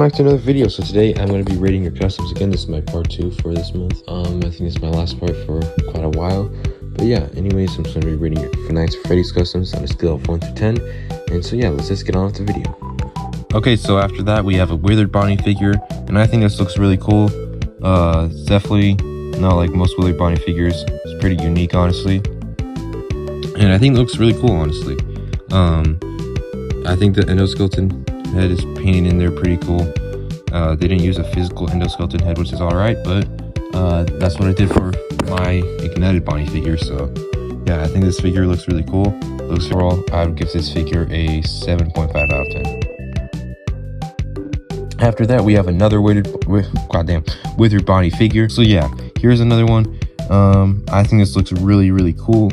back to another video. So today I'm going to be rating your customs again. This is my part 2 for this month. I think this is my last part for quite a while. But yeah, anyways, I'm just going to be rating your FNAF Freddy's customs on a scale of 1 to 10. And so yeah, let's just get on with the video. Okay, so after that we have a Withered Bonnie figure, and I think this looks really cool. It's definitely not like most Withered Bonnie figures. It's pretty unique, honestly. And I think it looks really cool, honestly. I think the endoskeleton head is painted in there pretty cool. They didn't use a physical endoskeleton head, which is alright, but that's what I did for my ignited Bonnie figure. So yeah, I think this figure looks really cool. Overall, I would give this figure a 7.5 out of 10. After that, we have another Withered Bonnie figure. So yeah, here's another one. I think this looks really cool.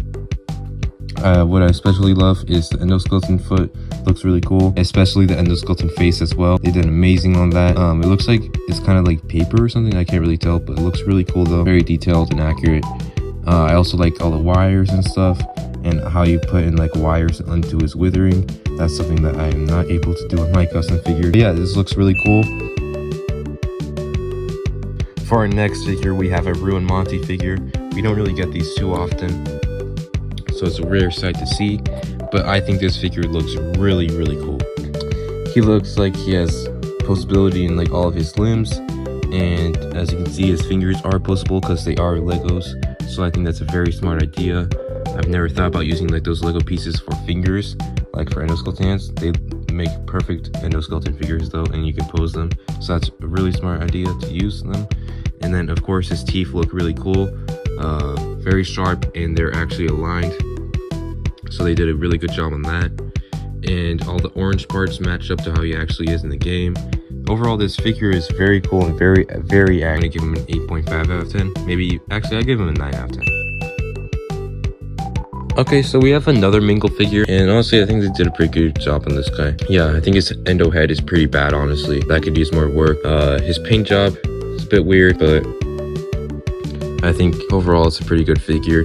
What I especially love is the endoskeleton foot. Looks really cool, especially the endoskeleton face as well. They did amazing on that. It looks like it's kind of like paper or something. I can't really tell, but it looks really cool though. Very detailed and accurate. I also like all the wires and stuff, and how you put in like wires into his withering. That's something that I am not able to do with my custom figure. But yeah, this looks really cool. For our next figure, we have a ruined Monty figure. We don't really get these too often, so it's a rare sight to see, but I think this figure looks really cool. He looks like he has posability in like all of his limbs, and as you can see, his fingers are posable because they are Legos, so I think that's a very smart idea. I've never thought about using like those Lego pieces for fingers, like for endoskeleton hands. They make perfect endoskeleton figures though, and you can pose them, so that's a really smart idea to use them. And then of course his teeth look really cool. Very sharp, and they're actually aligned, so they did a really good job on that. And all the orange parts match up to how he actually is in the game. Overall, this figure is very cool and very accurate. I'm gonna give him an 8.5 out of 10. Maybe actually I give him a 9 out of 10. Okay, so we have another Mangle figure, and honestly I think they did a pretty good job on this guy. Yeah, I think his endo head is pretty bad, honestly. That could use more work. His paint job is a bit weird, but I think overall it's a pretty good figure.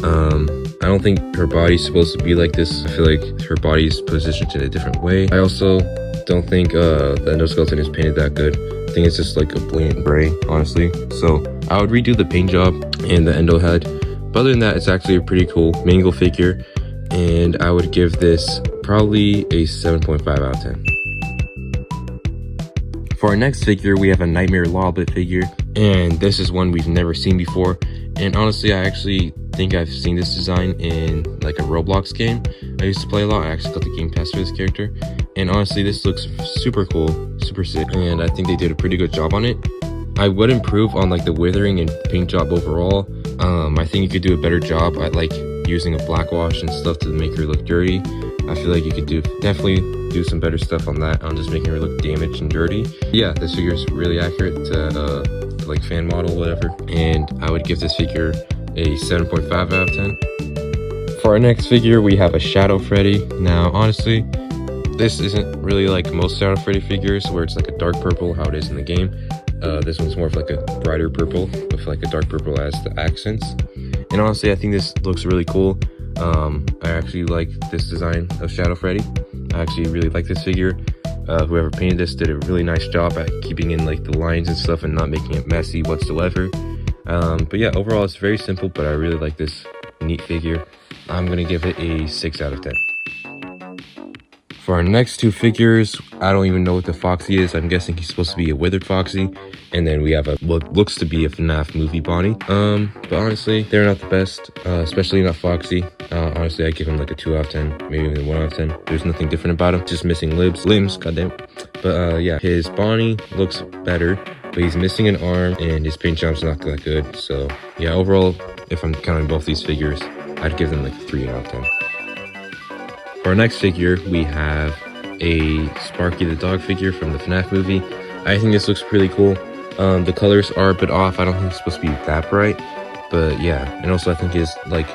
I don't think her body's supposed to be like this. I feel like her body's positioned in a different way. I also don't think the endoskeleton is painted that good. I think it's just like a blatant gray, honestly. So I would redo the paint job and the endo head. But other than that, it's actually a pretty cool Mangle figure, and I would give this probably a 7.5 out of 10. For our next figure, we have a Nightmare Lawbit figure, and this is one we've never seen before. And honestly, I actually think I've seen this design in like a Roblox game I used to play a lot. I actually got the game pass for this character, and honestly this looks super cool, super sick, and I think they did a pretty good job on it. I would improve on like the withering and paint job overall. I think you could do a better job at like using a black wash and stuff to make her look dirty. I feel like you could definitely do some better stuff on that, on just making her look damaged and dirty. Yeah, this figure is really accurate to like fan model, whatever, and I would give this figure a 7.5 out of 10. For our next figure, we have a Shadow Freddy. Now, honestly, this isn't really like most Shadow Freddy figures, where it's like a dark purple, how it is in the game. This one's more of like a brighter purple, with like a dark purple as the accents. And honestly, I think this looks really cool. I actually like this design of Shadow Freddy. I actually really like this figure. Whoever painted this did a really nice job at keeping in like the lines and stuff and not making it messy whatsoever. But yeah, overall it's very simple, but I really like this neat figure. I'm gonna give it a 6 out of 10. For our next two figures, I don't even know what the Foxy is. I'm guessing he's supposed to be a Withered Foxy. And then we have what looks to be a FNAF movie Bonnie. But honestly, they're not the best, especially not Foxy. Honestly, I give him like a 2 out of 10, maybe even 1 out of 10. There's nothing different about him, just missing limbs, goddamn. But yeah, his Bonnie looks better, but he's missing an arm, and his paint job's not that good. So yeah, overall, if I'm counting both these figures, I'd give them like a 3 out of 10. For our next figure, we have a Sparky the dog figure from the FNAF movie. I think this looks pretty cool. The colors are a bit off. I don't think it's supposed to be that bright, but yeah. And also I think his like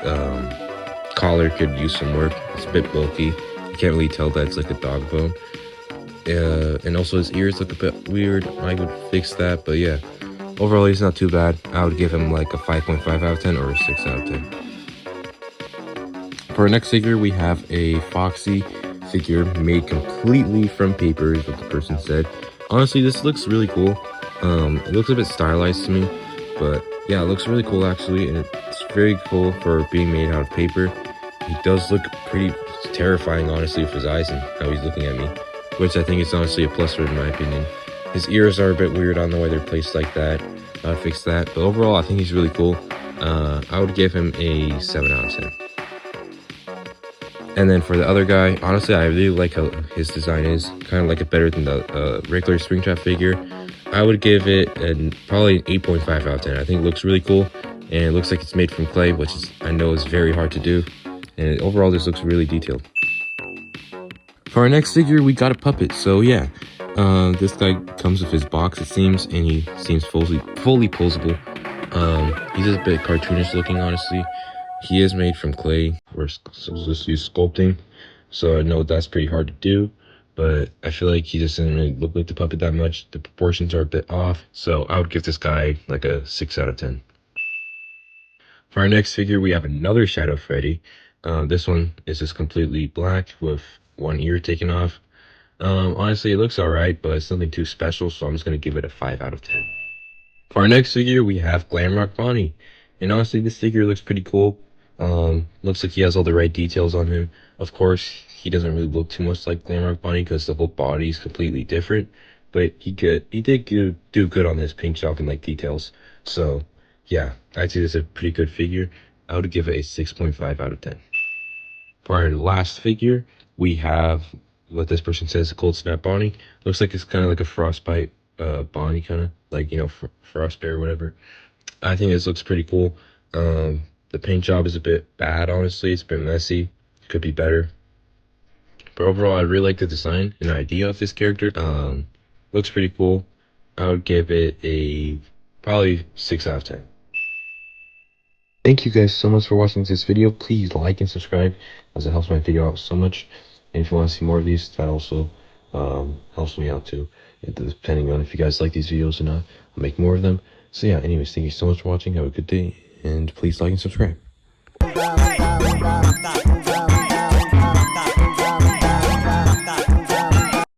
collar could use some work. It's a bit bulky. You can't really tell that it's like a dog bone. And also his ears look a bit weird. I would fix that, but yeah. Overall, he's not too bad. I would give him like a 5.5 out of 10 or a 6 out of 10. For our next figure, we have a Foxy figure made completely from paper, is what the person said. Honestly, this looks really cool. It looks a bit stylized to me, but yeah, it looks really cool actually, and it's very cool for being made out of paper. He does look pretty terrifying, honestly, with his eyes and how he's looking at me, which I think is honestly a plus for him, in my opinion. His ears are a bit weird on the way they're placed like that. I'll fix that, but overall, I think he's really cool. I would give him a 7 out of 10. And then for the other guy, honestly, I really like how his design is. Kind of like it better than the regular Springtrap figure. I would give it probably an 8.5 out of 10. I think it looks really cool, and it looks like it's made from clay, which I know is very hard to do. And overall, this looks really detailed. For our next figure, we got a puppet. So yeah, this guy comes with his box, it seems, and he seems fully posable. He's a bit cartoonish looking, honestly. He is made from clay. We're just use sculpting, so I know that's pretty hard to do. But I feel like he just doesn't really look like the puppet that much. The proportions are a bit off, so I would give this guy like a 6 out of 10. For our next figure, we have another Shadow Freddy. This one is just completely black with one ear taken off. Honestly, it looks alright, but it's nothing too special, so I'm just going to give it a 5 out of 10. For our next figure, we have Glamrock Bonnie. And honestly, this figure looks pretty cool. Looks like he has all the right details on him. Of course, he doesn't really look too much like Glamrock Bonnie because the whole body is completely different. But he did do good on his pink chalk and like details. So yeah, I'd say this is a pretty good figure. I would give it a 6.5 out of 10. For our last figure, we have what this person says, a Cold Snap Bonnie. Looks like it's kind of like a Frostbite Bonnie, kind of like, you know, Frost Bear or whatever. I think this looks pretty cool. The paint job is a bit bad, honestly. It's a bit messy. Could be better. But overall, I really like the design and idea of this character. Looks pretty cool. I would give it a probably 6 out of 10. Thank you guys so much for watching this video. Please like and subscribe, as it helps my video out so much. And if you want to see more of these, that also helps me out too. Depending on if you guys like these videos or not, I'll make more of them. So yeah, anyways, thank you so much for watching. Have a good day, and please like and subscribe.